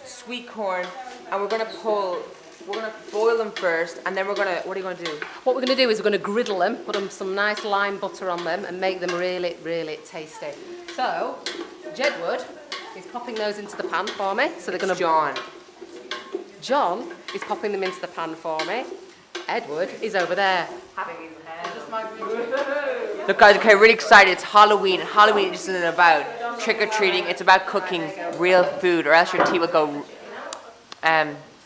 sweet corn, and we're gonna boil them first, and then what are you gonna do? What we're gonna do is we're gonna griddle them, put some nice lime butter on them, and make them really, really tasty. So, Jedward is popping those into the pan for me. So they're gonna. John is popping them into the pan for me. Edward is over there having his hair. Look guys, okay, really excited. It's Halloween, and Halloween isn't about trick-or-treating, it's about cooking real food, or else your tea will go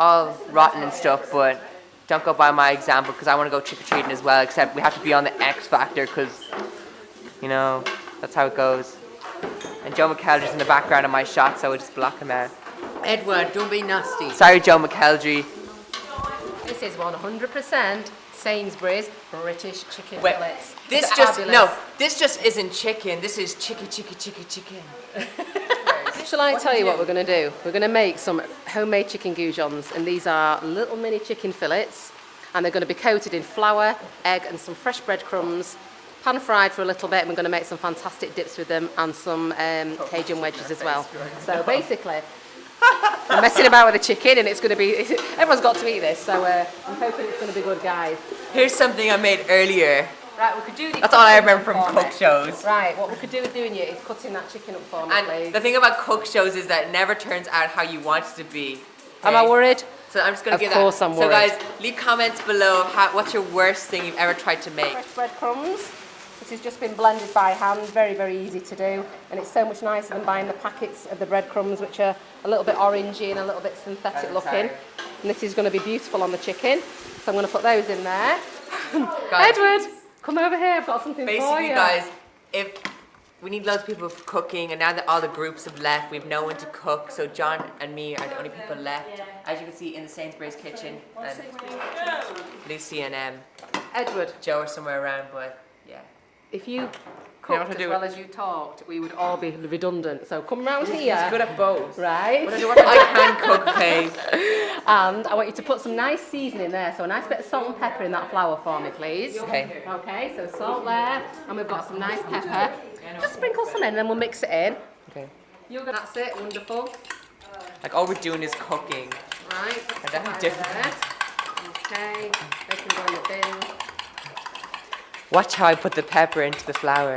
all rotten and stuff. But don't go by my example, because I want to go trick-or-treating as well, except we have to be on the X Factor, because, you know, that's how it goes. And Joe McKeldry's in the background of my shot, so we'll just block him out. Edward, don't be nasty. Sorry, Joe McKeldry. This is 100% Sainsbury's British chicken fillets. This just isn't chicken. This is chicken. Shall I tell you what we're going to do? We're going to make some homemade chicken goujons, and these are little mini chicken fillets, and they're going to be coated in flour, egg, and some fresh breadcrumbs, pan fried for a little bit, and we're going to make some fantastic dips with them, and some Cajun wedges as well. So basically, I'm messing about with the chicken, and it's going to be, everyone's got to eat this, so I'm hoping it's going to be good, guys. Here's something I made earlier. Right, we could do the. That's all I remember from cook shows. Right, what we could do with doing it is cutting that chicken up for me, and please. The thing about cook shows is that it never turns out how you want it to be. Okay? Am I worried? So I'm just going to give that. Of course I'm worried. So guys, leave comments below what's your worst thing you've ever tried to make. Fresh breadcrumbs. This has just been blended by hand, very, very easy to do. And it's so much nicer than buying the packets of the breadcrumbs, which are a little bit orangey and a little bit synthetic looking. And this is going to be beautiful on the chicken. So I'm going to put those in there. Guys, Edward, come over here, I've got something for you. Basically, guys, if we need loads of people for cooking, and now that all the groups have left, we have no one to cook, so John and me are the only people left. As you can see in the Sainsbury's kitchen, and Lucy and Edward, Joe are somewhere around, but yeah. If you cooked as well as you talked, we would all be redundant. So come round here. He's good at both. Right. I can cook, okay. And I want you to put some nice seasoning there. So a nice bit of salt and pepper in that flour for me, please. Okay. Okay, so salt there, and we've got some nice pepper. Just sprinkle some in, and then we'll mix it in. Okay. That's it, wonderful. Like all we're doing is cooking. Right. And that's different. Okay, they can go in the bin. Watch how I put the pepper into the flour.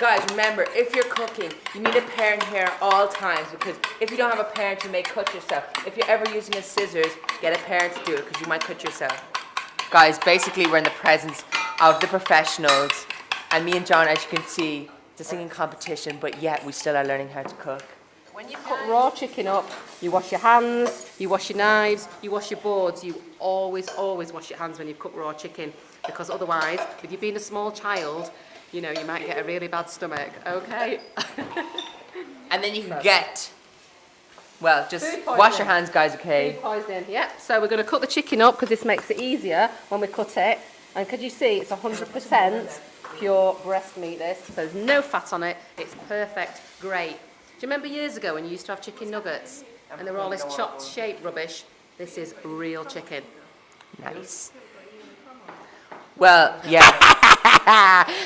Guys, remember, if you're cooking, you need a parent here at all times, because if you don't have a parent, you may cut yourself. If you're ever using a scissors, get a parent to do it, because you might cut yourself. Guys, basically we're in the presence of the professionals, and me and John, as you can see, it's a singing competition, but yet we still are learning how to cook. When you cut raw chicken up, you wash your hands, you wash your knives, you wash your boards. You always wash your hands when you cook raw chicken, because otherwise, with you being a small child, you know, you might get a really bad stomach, okay? And then you can get, well, just wash your hands, guys, okay? Food poisoning, yep. So we're going to cut the chicken up, because this makes it easier when we cut it. And could you see, it's 100% pure breast meat, this. So there's no fat on it. It's perfect, great. Do you remember years ago when you used to have chicken nuggets and they were all this chopped shaped rubbish? This is real chicken. Nice. Well, yeah.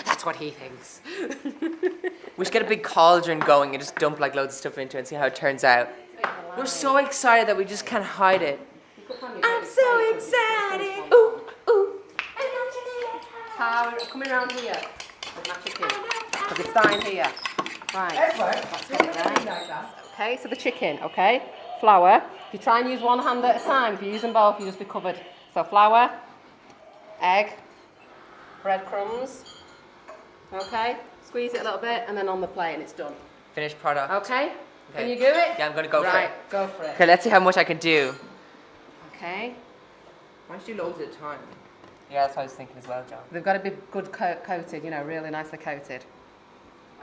That's what he thinks. We should get a big cauldron going and just dump like loads of stuff into it and see how it turns out. We're so excited that we just can't hide it. I'm so excited. Ooh, ooh. Coming around here with my chicken. Because it's dying here. Right. That's it, right? Okay, so the chicken, okay? Flour. If you try and use one hand at a time, if you use them both, you'll just be covered. So flour, egg, breadcrumbs, okay? Squeeze it a little bit, and then on the plate, and it's done. Finished product. Okay? Can you do it? Yeah, I'm going to go for it. Right, go for it. Okay, let's see how much I can do. Okay. Why don't you do loads at a time? Yeah, that's what I was thinking as well, John. They've got to be good coated, you know, really nicely coated.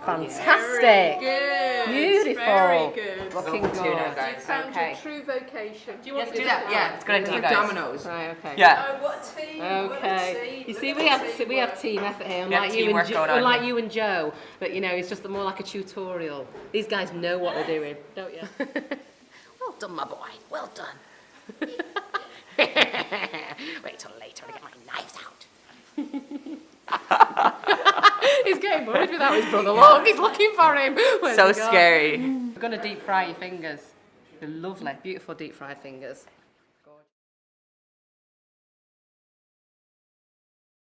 Fantastic. Very good. Beautiful. Very good. Looking Go good. to now, guys. You found Okay. your true vocation. Do you want to do that? Yeah, it's a good idea, Like guys. dominoes. Right, okay. Yeah. Oh, what a team. Okay. What a team. You see, we have team effort here, Yeah, unlike you teamwork and going on unlike here. you and Joe. But you know, it's just more like a tutorial. These guys know what they're doing, don't you? Well done, my boy. Well done. Wait till later to get my knives out. He's getting worried without his brother along. He's looking for him. Where's So he gone? scary. You're going to deep fry your fingers. They're lovely, beautiful deep fried fingers.